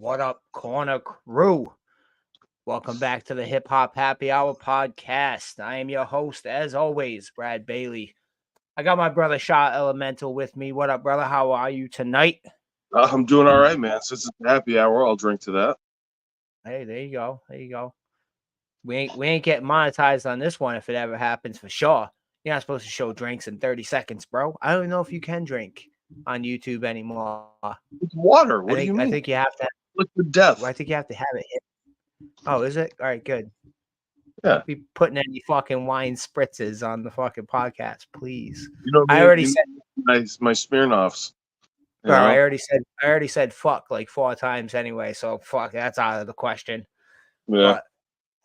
What up, Corner Crew? Welcome back to the Hip Hop Happy Hour podcast. I am your host, as always, Brad Bailey. I got my brother Shaw Elemental with me. What up, brother? How are you tonight? I'm doing all right, man. Since it's happy hour, I'll drink to that. Hey, there you go. There you go. We ain't getting monetized on this one if it ever happens for sure. You're not supposed to show drinks in 30 seconds, bro. I don't know if you can drink on YouTube anymore. It's water. I What do think you I mean? think you have to. Liquid I death. think you have to have it. Oh, is it? All right, good. Yeah. Don't be putting any fucking wine spritzes on the fucking podcast, please. You know I me. already said, My Smirnoffs. You bro. I know. already said fuck like 4 times anyway. So fuck, that's out of the question. Yeah. But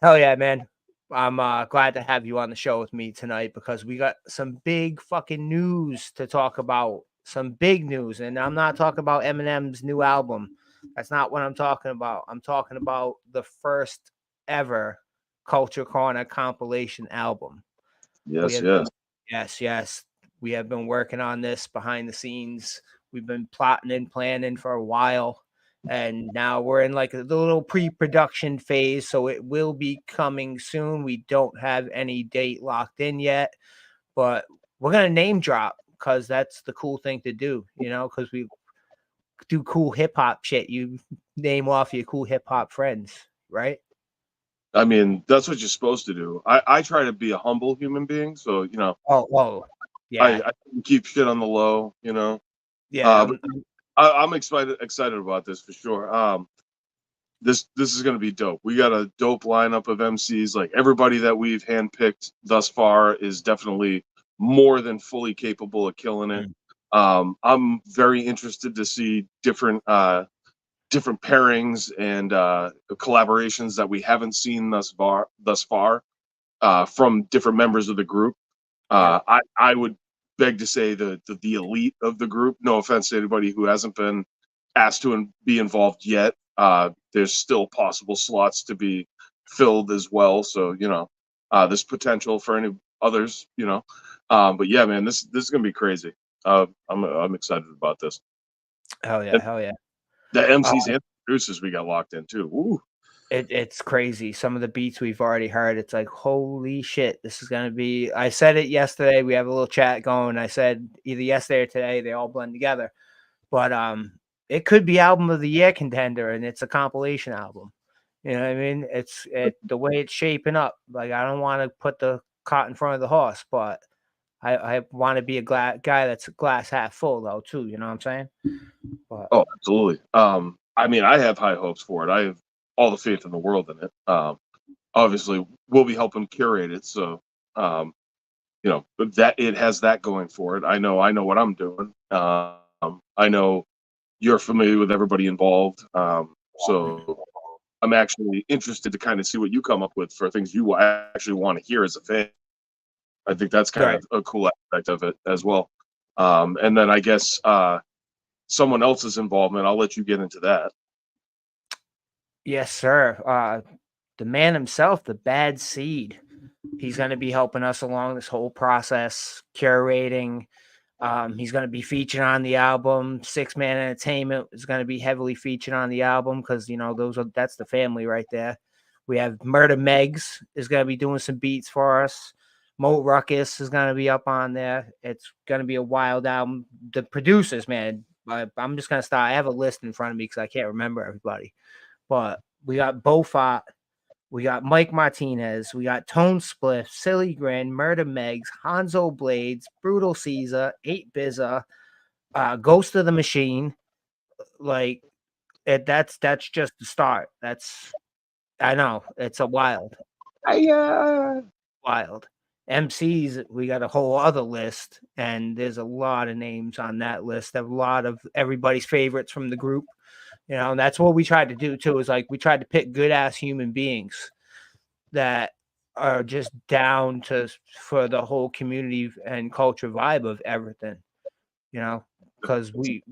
hell yeah, man. I'm glad to have you on the show with me tonight because we got some big fucking news to talk about. Some big news, and I'm not talking about Eminem's new album. That's not what I'm talking about. I'm talking about the first ever Culture Corner compilation album. We Yes. have been, Yes. yes. We have been working on this behind the scenes. We've been plotting and planning for a while. And now we're in like a little pre-production phase. So it will be coming soon. We don't have any date locked in yet, but we're going to name drop because that's the cool thing to do, because we do cool hip hop shit. You name off your cool hip hop friends, right? I mean, that's what you're supposed to do. I try to be a humble human being, so Oh, yeah. I keep shit on the low. Yeah. But I'm excited about this for sure. This is going to be dope. We got a dope lineup of MCs. Like everybody that we've handpicked thus far is definitely more than fully capable of killing it. I'm very interested to see different pairings and collaborations that we haven't seen thus far from different members of the group. Yeah. I would beg to say the elite of the group. No offense to anybody who hasn't been asked to be involved yet. There's still possible slots to be filled as well. So there's potential for any others. But yeah, man, this is gonna be crazy. I'm excited about this. Hell yeah. And Hell yeah. the MCs and producers we got locked in too. Ooh. It's crazy. Some of the beats we've already heard, it's like, holy shit, this is going to be. I said it yesterday. We have a little chat going. I said either yesterday or today, they all blend together. But it could be album of the year contender, and it's a compilation album. You know what I mean? It's the way it's shaping up. Like, I don't want to put the cart in front of the horse, but I want to be a guy that's glass half full, though, too. You know what I'm saying? But Oh, absolutely. I mean, I have high hopes for it. I have all the faith in the world in it. Obviously, we'll be helping curate it, so but that it has that going for it. I know what I'm doing. I know you're familiar with everybody involved, so I'm actually interested to kind of see what you come up with for things you actually want to hear as a fan. I think that's kind right. of a cool aspect of it as well. And then I guess someone else's involvement. I'll let you get into that. Yes, sir. The man himself, the Bad Seed. He's going to be helping us along this whole process, curating. He's going to be featured on the album. Six Man Entertainment is going to be heavily featured on the album because that's the family right there. We have Murder Megs is going to be doing some beats for us. Mo Ruckus is going to be up on there. It's going to be a wild album. The producers, man, I'm just going to start. I have a list in front of me because I can't remember everybody. But we got Bofat, we got Mike Martinez, we got Tone Spliff, Silly Grin, Murder Megs, Hanzo Blades, Brutal Caesar, 8 Bizza, Ghost of the Machine. Like that's just the start. I know it's a wild. Wild. MCs, we got a whole other list, and there's a lot of names on that list. A lot of everybody's favorites from the group. And that's what we tried to do too, is like we tried to pick good ass human beings that are just down for the whole community and culture vibe of everything, because we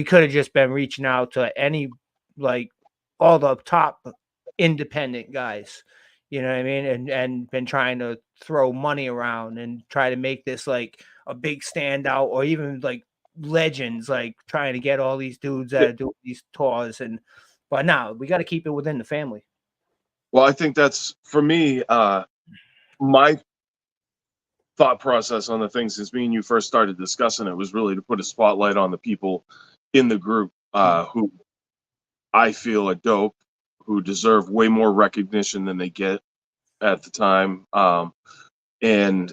could have just been reaching out to any, like, all the top independent guys, you know what I mean, and been trying to throw money around and try to make this like a big standout, or even like legends, like trying to get all these dudes that are doing these tours and But no, we got to keep it within the family. Well, I think that's for me. My thought process on the thing since me and you first started discussing it was really to put a spotlight on the people in the group who I feel are dope, who deserve way more recognition than they get at the time. And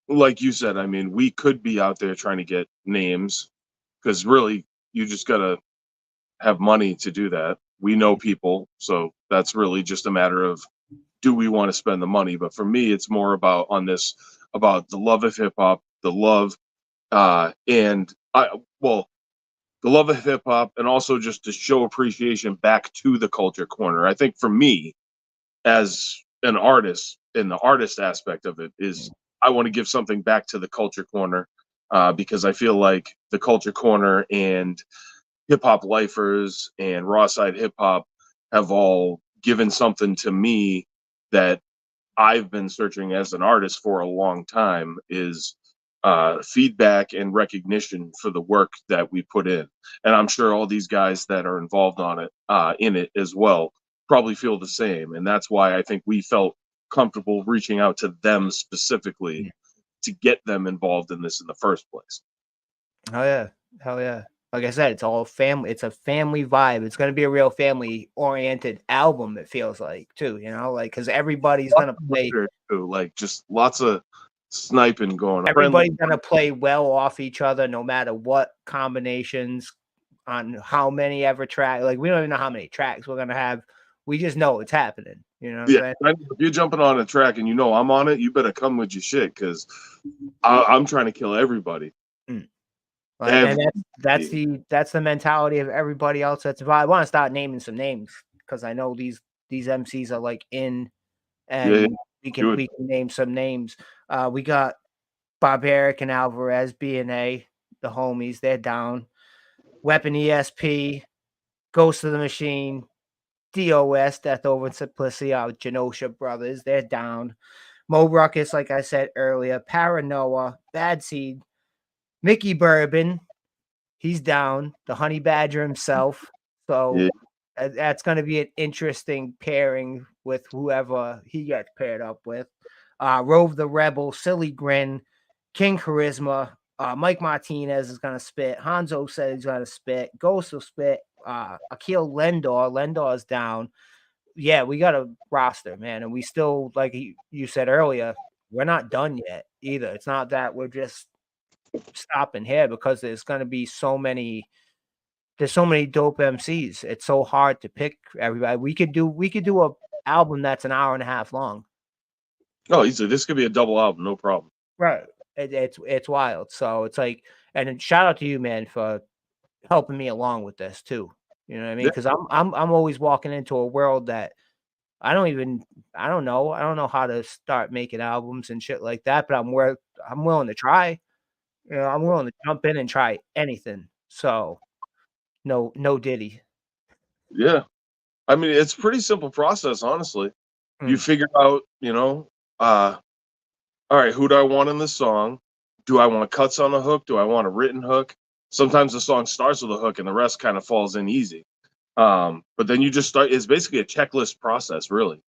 like you said, I mean, we could be out there trying to get names because really you just got to have money to do that. We know people, so that's really just a matter of do we want to spend the money? But for me, it's more about on this about the love of hip hop, the love and I well, the love of hip hop, and also just to show appreciation back to the culture corner. I think for me, as an artist, in the artist aspect of it, is I want to give something back to the culture corner because I feel like the culture corner and hip hop lifers and raw side hip hop have all given something to me that I've been searching as an artist for a long time is feedback and recognition for the work that we put in. And I'm sure all these guys that are involved on it, in it as well, probably feel the same. And that's why I think we felt comfortable reaching out to them specifically to get them involved in this in the first place. Oh yeah, hell yeah. Like I said, it's all family. It's a family vibe. It's gonna be a real family oriented album. It feels like too, like because everybody's Lots gonna of play. murder, too, like just lots of sniping going on. Everybody's gonna play well off each other, no matter what combinations on how many ever track. Like we don't even know how many tracks we're gonna have. We just know it's happening. You know what I'm Yeah, saying? if you're jumping on a track and you know I'm on it, you better come with your shit because I'm trying to kill everybody. And Everybody. that's the mentality of everybody else that's involved. I want to start naming some names because I know these MCs are like in, Yeah, and do we it. can name some names. We got Barbaric and Alvarez, B&A, the homies, they're down. Weapon ESP, Ghost of the Machine, DOS, Death Over Simplicity, our Genosha brothers, they're down. Mo Ruckus, like I said earlier, Paranoia, Bad Seed, Mickey Bourbon, he's down. The Honey Badger himself. So Yeah, that's going to be an interesting pairing with whoever he gets paired up with. Rove the Rebel, Silly Grin, King Charisma, Mike Martinez is going to spit. Hanzo said he's going to spit. Ghost will spit. Akil Lendor's down. Yeah, we got a roster, man. And we still, like you said earlier, we're not done yet either. It's not that we're just stopping here because there's going to be there's so many dope MCs. It's so hard to pick everybody. We could do a album that's an hour and a half long. oh, easily. This could be a double album, no problem. Right. It's wild. So it's like, and shout out to you, man, for helping me along with this too. You know what I mean? Yeah, Because I'm always walking into a world that I don't know. I don't know how to start making albums and shit like that. But I'm willing to try. I'm willing to jump in and try anything. So no Diddy. yeah. I mean, it's a pretty simple process, honestly. You Mm. figure out, all right, who do I want in the song? Do I want cuts on the hook? Do I want a written hook? Sometimes the song starts with a hook and the rest kind of falls in easy. But then you just start, it's basically a checklist process, really.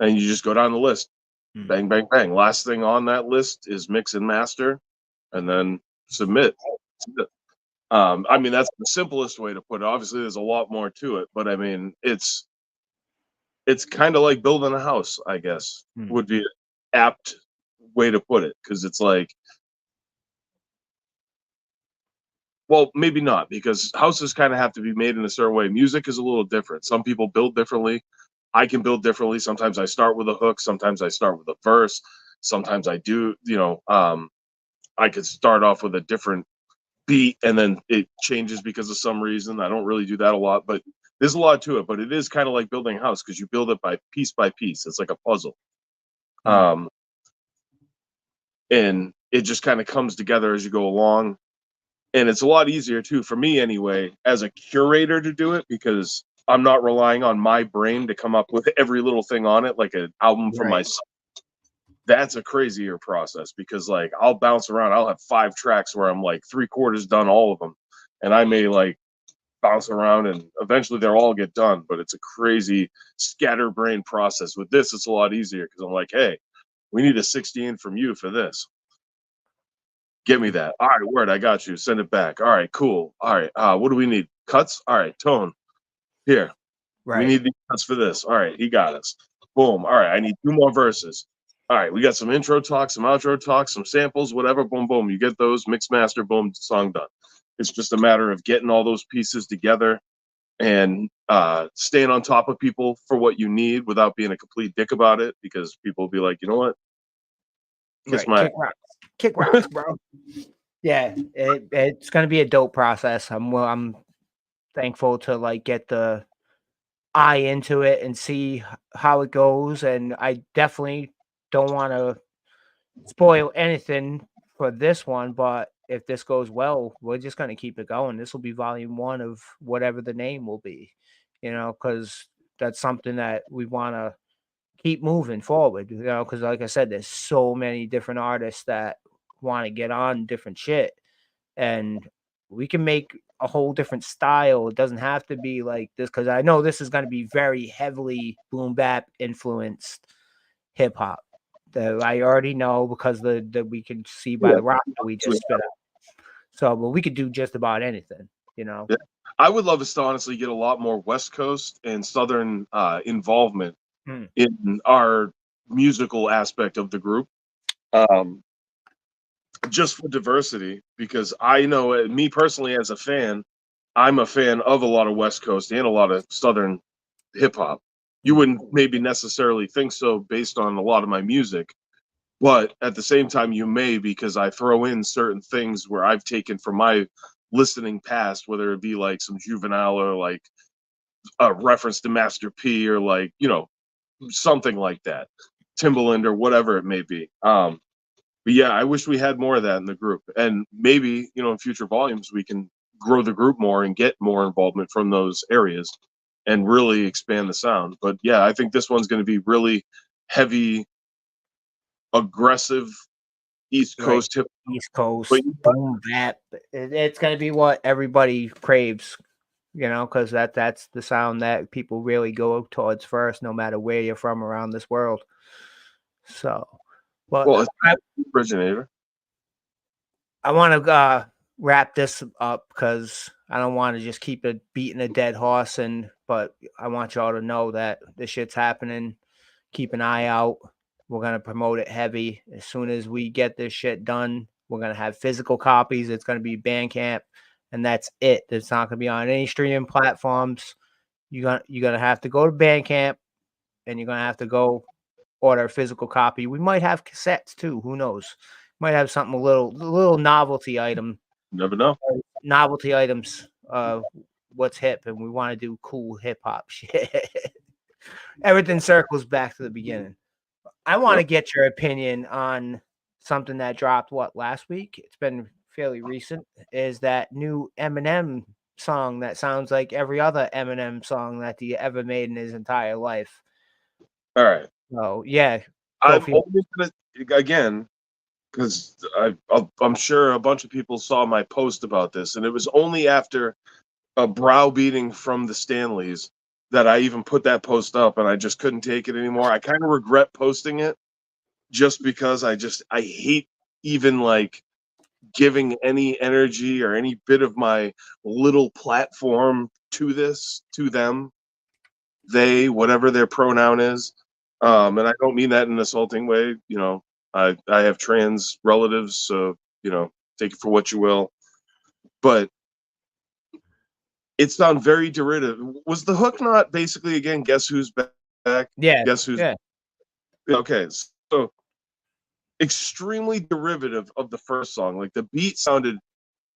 And you just go down the list, Mm. bang, bang, bang. Last thing on that list is mix and master, and then submit. I mean, that's the simplest way to put it. Obviously, there's a lot more to it, but I mean, it's kind of like building a house, I guess, Mm. would be an apt way to put it, because it's like, well, maybe not, because houses kind of have to be made in a certain way. Music is a little different. Some people build differently. I can build differently. Sometimes I start with a hook. Sometimes I start with a verse. Sometimes I do, I could start off with a different beat and then it changes because of some reason. I don't really do that a lot, but there's a lot to it. But it is kind of like building a house because you build it by piece. It's like a puzzle. Mm. Um, and it just kind of comes together as you go along. And it's a lot easier too, for me anyway, as a curator to do it because I'm not relying on my brain to come up with every little thing on it, like an album for Right. myself. That's a crazier process because like I'll bounce around. I'll have 5 tracks where I'm like 3/4 done all of them. And I may like bounce around, and eventually they'll all get done. But it's a crazy scatterbrain process. With this, it's a lot easier because I'm like, hey, we need a 16 from you for this. Give me that. All right, word, I got you. Send it back. All right, cool. All right, what do we need? Cuts? All right, tone. Here, we Right. need the cuts for this. All right, he got us. Boom. All right, I need 2 more verses. All right, we got some intro talk, some outro talk, some samples, whatever. Boom, boom. You get those, mix, master, boom, song done. It's just a matter of getting all those pieces together and staying on top of people for what you need without being a complete dick about it, because people will be like, you know what? Kiss Right. my Kick rocks, bro. Yeah, it's gonna be a dope process. I'm thankful to like get the eye into it and see how it goes, and I definitely don't want to spoil anything for this one, but if this goes well, we're just gonna keep it going. This will be volume 1 of whatever the name will be, because that's something that we want to keep moving forward, because like I said, there's so many different artists that want to get on different shit, and we can make a whole different style. It doesn't have to be like this, because I know this is going to be very heavily boom bap influenced hip hop. That I already know because the we can see by yeah. the rock that we just spit out. So, but we could do just about anything, Yeah. I would love us to honestly get a lot more West Coast and Southern involvement Hmm. in our musical aspect of the group, um, just for diversity. Because I know, me personally, as a fan, I'm a fan of a lot of West Coast and a lot of Southern hip hop. You wouldn't maybe necessarily think so based on a lot of my music, but at the same time, you may, because I throw in certain things where I've taken from my listening past, whether it be like some Juvenile or like a reference to Master P or like, something like that, Timbaland or whatever it may be. But yeah, I wish we had more of that in the group, and maybe in future volumes we can grow the group more and get more involvement from those areas and really expand the sound. But yeah, I think this one's going to be really heavy, aggressive East Right. Coast hip. East But Coast boom bap. It's gonna be what everybody craves, because that's the sound that people really go towards first, no matter where you're from around this world. So, but well, it's the originator. I want to wrap this up because I don't want to just keep it beating a dead horse. But I want y'all to know that this shit's happening. Keep an eye out. We're gonna promote it heavy as soon as we get this shit done. We're gonna have physical copies. It's gonna be Bandcamp, and that's it. It's not gonna be on any streaming platforms. You're gonna have to go to Bandcamp, and you're gonna have to go order a physical copy. We might have cassettes too. Who knows? Might have something a little novelty item. Never know. Novelty items. What's hip, and we want to do cool hip hop shit. Everything circles back to the beginning. I want to Yep. get your opinion on something that dropped last week. It's been fairly recent. Is that new Eminem song that sounds like every other Eminem song that he ever made in his entire life? All right. So yeah, go I'm for it. only gonna, again, because I'm sure a bunch of people saw my post about this, and it was only after a browbeating from the Stanleys that I even put that post up, and I just couldn't take it anymore. I kind of regret posting it just because I hate even like giving any energy or any bit of my little platform to them, they, whatever their pronoun is. And I don't mean that in an assaulting way. I have trans relatives, so take it for what you will. But it sounded very derivative. Was the hook not basically, again, guess who's back? Yeah, Guess who's yeah, okay? So extremely derivative of the first song. Like the beat sounded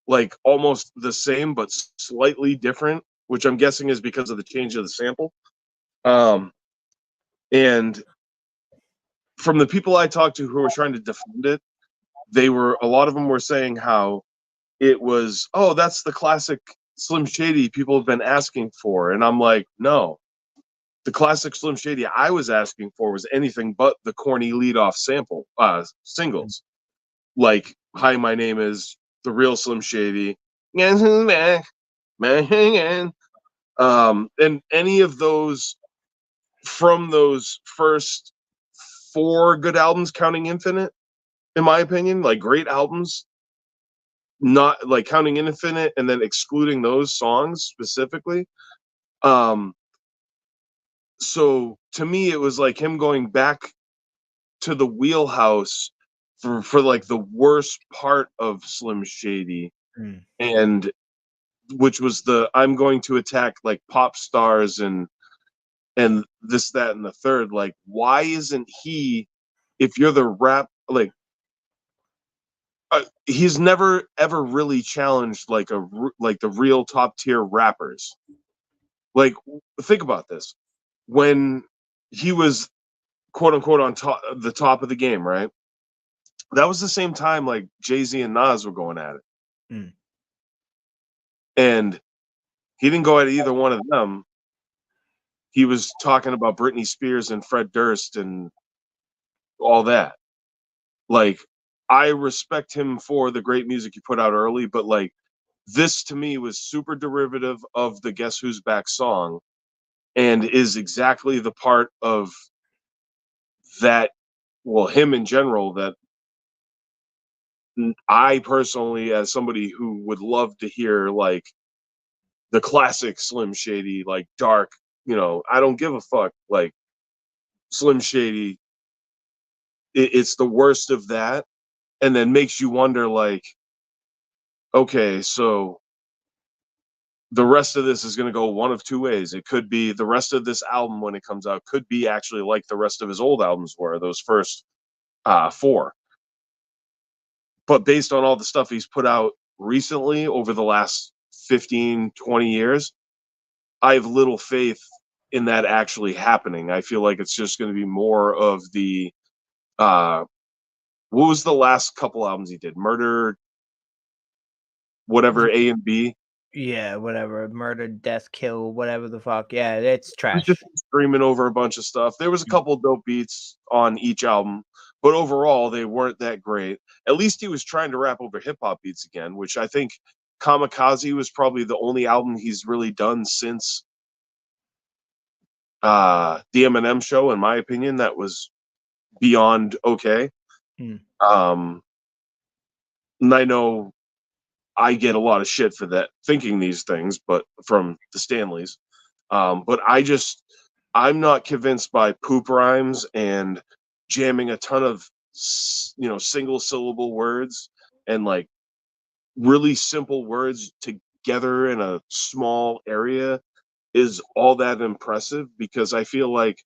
like almost the same but slightly different, which I'm guessing is because of the change of the sample. And from the people I talked to who were trying to defend it, a lot of them were saying how it was, oh, that's the classic Slim Shady people have been asking for. And I'm like, no, the classic Slim Shady I was asking for was anything but the corny leadoff sample singles. Like, hi, my name is the real Slim Shady. man. And any of those from those first 4 good albums, counting Infinite, in my opinion, like great albums, not like counting Infinite and then excluding those songs specifically. Um, so to me, it was like him going back to the wheelhouse for like the worst part of Slim Shady, and which was the I'm going to attack like pop stars and this, that, and the third. Like, why isn't he, if you're the rap, like, he's never ever really challenged like like the real top tier rappers. Like, think about this. When he was quote unquote on the top of the game, right? That was the same time like Jay-Z and Nas were going at it. Mm. And he didn't go at either one of them. He was talking about Britney Spears and Fred Durst and all that. Like, I respect him for the great music he put out early, but like this to me was super derivative of the Guess Who's Back song and is exactly the part of that, well, him in general, that I personally, as somebody who would love to hear like the classic Slim Shady, like dark, I don't give a fuck, like Slim Shady, it's the worst of that, and then makes you wonder, like, okay, so the rest of this is going to go one of two ways. It could be the rest of this album when it comes out could be actually like the rest of his old albums were, those first 4. But based on all the stuff he's put out recently over the last 15, 20 years, I have little faith in that actually happening. I feel like it's just going to be more of the what was the last couple albums he did? Murder, whatever, A and B. Yeah, whatever. Murder, death, kill, whatever the fuck. Yeah, it's trash. Just screaming over a bunch of stuff. There was a couple dope beats on each album, but overall they weren't that great. At least he was trying to rap over hip hop beats again, which I think Kamikaze was probably the only album he's really done since the Eminem Show, in my opinion, that was beyond okay. And I know I get a lot of shit for that, thinking these things, but from the Stanleys. But I'm not convinced by poop rhymes and jamming a ton of, single syllable words and like really simple words together in a small area is all that impressive, because I feel like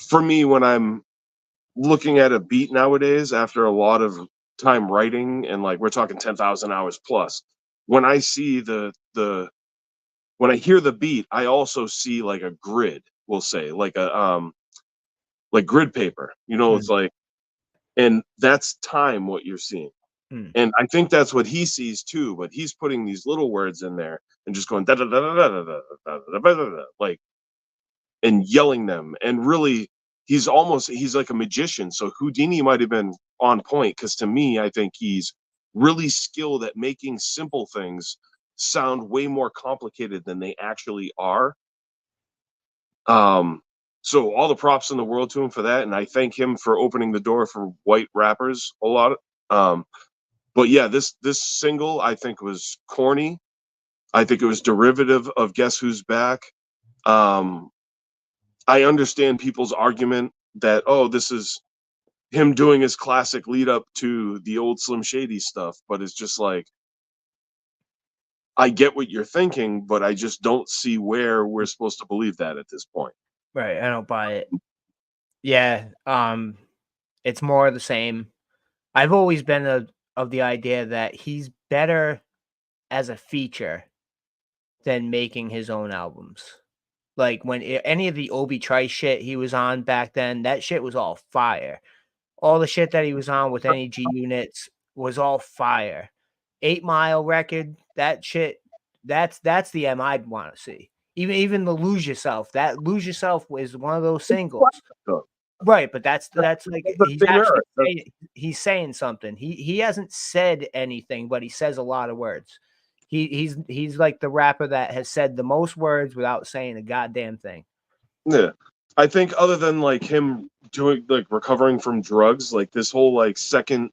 for me, when I'm looking at a beat nowadays, after a lot of time writing, and like we're talking 10,000 hours plus, when I see when I hear the beat, I also see like a grid, we'll say, like a like grid paper. It's like, and that's time what you're seeing. And I think that's what he sees too, but he's putting these little words in there and just going da da da da da da da da da, like, and yelling them. And really, he's like a magician. So Houdini might have been on point, because to me, I think he's really skilled at making simple things sound way more complicated than they actually are. So all the props in the world to him for that, and I thank him for opening the door for white rappers a lot. But yeah, this single I think was corny. I think it was derivative of Guess Who's Back. I understand people's argument that, oh, this is him doing his classic lead up to the old Slim Shady stuff, but it's just like, I get what you're thinking, but I just don't see where we're supposed to believe that at this point. Right, I don't buy it. Yeah, it's more of the same. I've always been of the idea that he's better as a feature than making his own albums. Like when any of the Obi Trice shit he was on back then, that shit was all fire. All the shit that he was on with any G Units was all fire. 8 Mile record, that shit, that's the M I'd want to see. Even the Lose Yourself, that Lose Yourself was one of those singles. Right, but that's like he's actually he's saying something. He hasn't said anything, but he says a lot of words. He's like the rapper that has said the most words without saying a goddamn thing. Yeah. I think other than like him doing like recovering from drugs, like this whole like second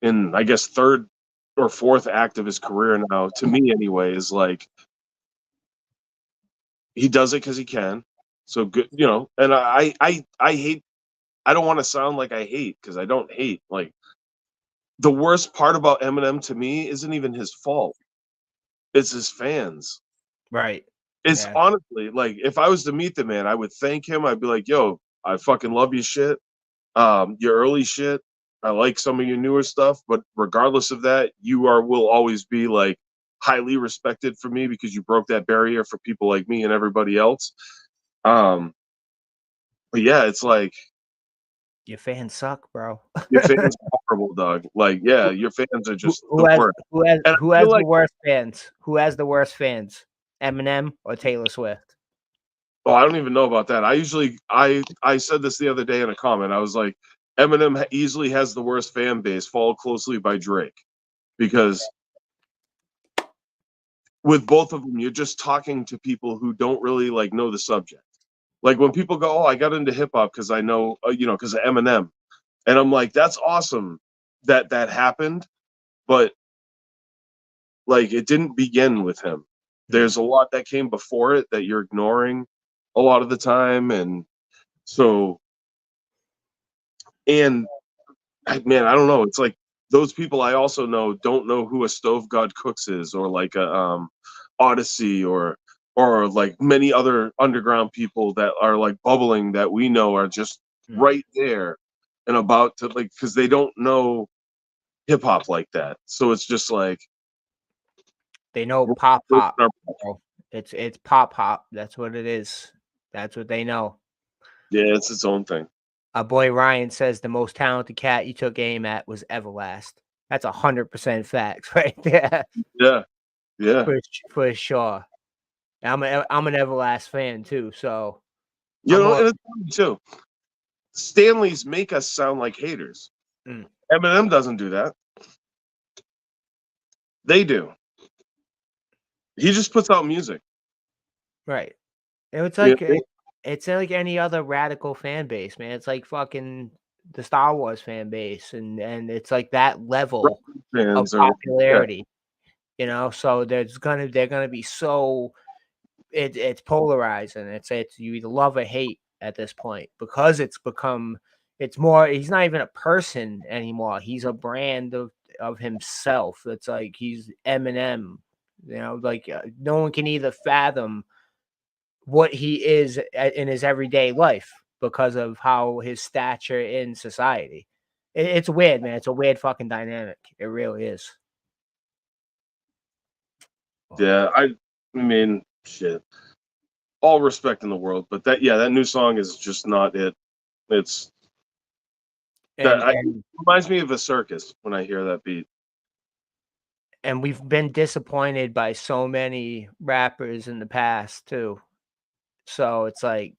and I guess third or fourth act of his career now, to me anyway, is like he does it because he can. So good, you know. And I hate. I don't want to sound like I hate because I don't hate. Like the worst part about Eminem to me isn't even his fault. It's his fans. Right. It's Yeah. honestly like if I was to meet the man, I would thank him. I'd be like, "Yo, I fucking love your shit. Your early shit. I like some of your newer stuff, but regardless of that, will always be like highly respected for me because you broke that barrier for people like me and everybody else." Um, but yeah, it's like Your fans suck, bro. your fans are horrible, dog. Like, yeah, your fans are Who, just who the has worst. who has And who I has feel the like, worst fans? Who has the worst fans? Eminem or Taylor Swift? oh, I don't even know about that. I said this the other day in a comment. I was like, Eminem easily has the worst fan base, followed closely by Drake, because with both of them, you're just talking to people who don't really like know the subject. Like when people go, "Oh, I got into hip hop because I know, because of Eminem," and I'm like, "That's awesome that that happened," but like it didn't begin with him. There's a lot that came before it that you're ignoring a lot of the time, and so and man, I don't know. It's like those people I also know don't know who a Stove God Cooks is, or like a Odyssey, or like many other underground people that are like bubbling that we know are just right there and about to like because they don't know hip hop like that. So it's just like They know pop pop. Bro. It's pop pop. That's what it is. That's what they know. yeah, it's its own thing. Our boy Ryan says the most talented cat you took aim at was Everlast. That's 100% facts right there. Yeah, yeah. For sure. I'm an Everlast fan too, so You I'm know, all and it's funny too. Stanley's make us sound like haters. mm, Eminem doesn't do that. They do. He just puts out music. right. And You know? it's like any other radical fan base, man. It's like fucking the Star Wars fan base, and it's like that level of Fans are yeah, popularity, So they're gonna be so it's polarizing. It's you either love or hate at this point because it's more. He's not even a person anymore. He's a brand of himself. It's like he's Eminem. Like no one can either fathom what he is in his everyday life because of how his stature in society. It's weird, man. It's a weird fucking dynamic. It really is. yeah. I mean, shit. All respect in the world, but that new song is just not it. It's And that it and reminds me of a circus when I hear that beat. and we've been disappointed by so many rappers in the past too. So it's like,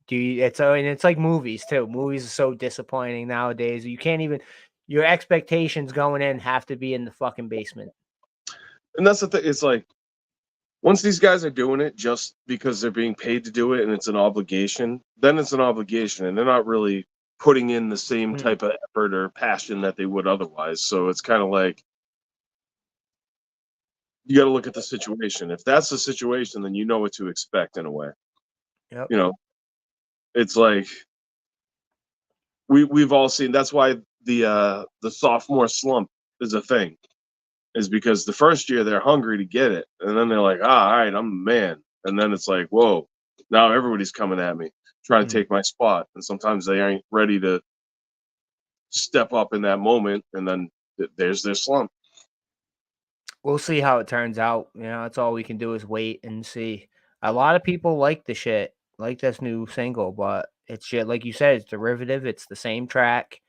and it's like movies too. Movies are so disappointing nowadays. You can't even your expectations going in have to be in the fucking basement. And that's the thing. It's like once these guys are doing it just because they're being paid to do it and it's an obligation, then it's an obligation, and they're not really putting in the same Mm, type of effort or passion that they would otherwise. So it's kind of like you got to look at the situation. If that's the situation, then you know what to expect in a way. yep. You know, it's like we've all seen. That's why the sophomore slump is a thing. Is because the first year they're hungry to get it, and then they're like, all right, I'm the man, and then it's like, whoa, now everybody's coming at me, trying to Mm. take my spot, and sometimes they ain't ready to step up in that moment, and then there's their slump. We'll see how it turns out. That's all we can do is wait and see. A lot of people like the shit, like this new single, but it's shit. Like you said, it's derivative. It's the same track,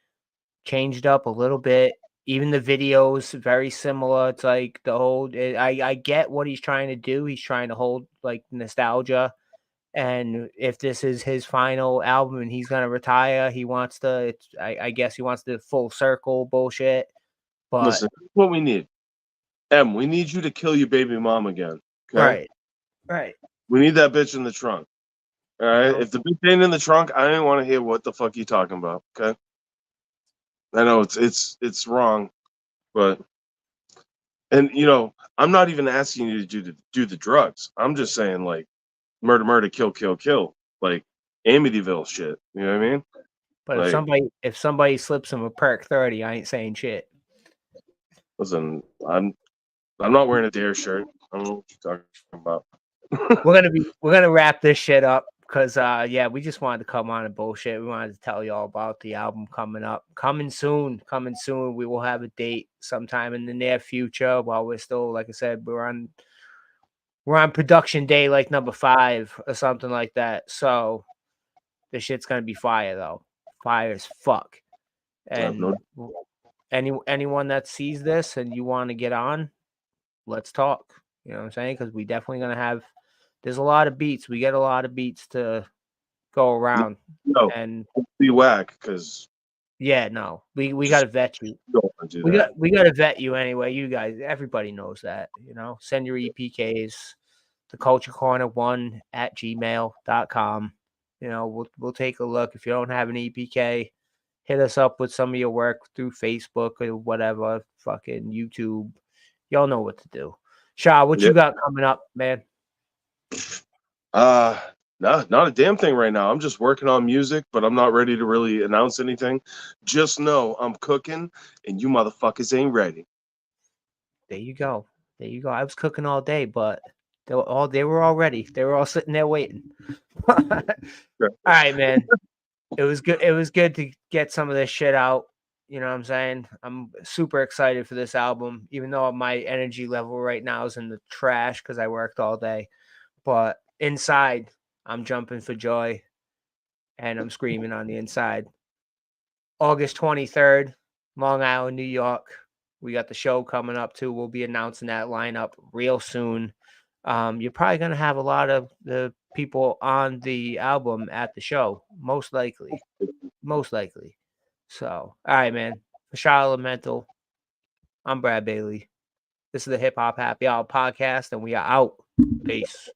changed up a little bit. Even the videos very similar. It's like the whole. I get what he's trying to do. He's trying to hold like nostalgia. And if this is his final album and he's gonna retire, he wants to. I guess he wants the full circle bullshit. But Listen, what we need. M, we need you to kill your baby mom again. Okay? Right. We need that bitch in the trunk. All right. know? If the bitch ain't in the trunk, I don't want to hear what the fuck you talking about. Okay. I know it's wrong, but and I'm not even asking you to do the drugs. I'm just saying like murder, kill, kill, kill, like Amityville shit. You know what I mean? But Like, if somebody slips him a perk 30, I ain't saying shit. listen, I'm not wearing a Dare shirt. I don't know what you're talking about. We're gonna wrap this shit up because we just wanted to come on and bullshit. We wanted to tell you all about the album coming up. Coming soon. We will have a date sometime in the near future while we're still, like I said, we're on production day like number 5 or something like that. So the shit's gonna be fire though. Fire as fuck. And anyone that sees this and you want to get on, let's talk. You know what I'm saying? Because we definitely gonna have. There's a lot of beats. We get a lot of beats to go around, No, and be whack because no, we gotta vet you. don't want to do that. We gotta vet you anyway. You guys, everybody knows that. Send your EPKs to culturecorner1@gmail.com. We'll take a look. If you don't have an EPK, hit us up with some of your work through Facebook or whatever, fucking YouTube. Y'all know what to do. Shaw, what you got coming up, man? No, not a damn thing right now. I'm just working on music, but I'm not ready to really announce anything. Just know I'm cooking and you motherfuckers ain't ready. There you go. I was cooking all day, but they were all ready. They were all sitting there waiting. All right, man. It was good. It was good to get some of this shit out. You know what I'm saying? I'm super excited for this album, even though my energy level right now is in the trash because I worked all day. But inside, I'm jumping for joy and I'm screaming on the inside. August 23rd, Long Island, New York. We got the show coming up too. We'll be announcing that lineup real soon. You're probably going to have a lot of the people on the album at the show, most likely. So, all right, man. For Shaw Elemental, I'm Brad Bailey. This is the Hip Hop Happy Hour podcast, and we are out. Peace.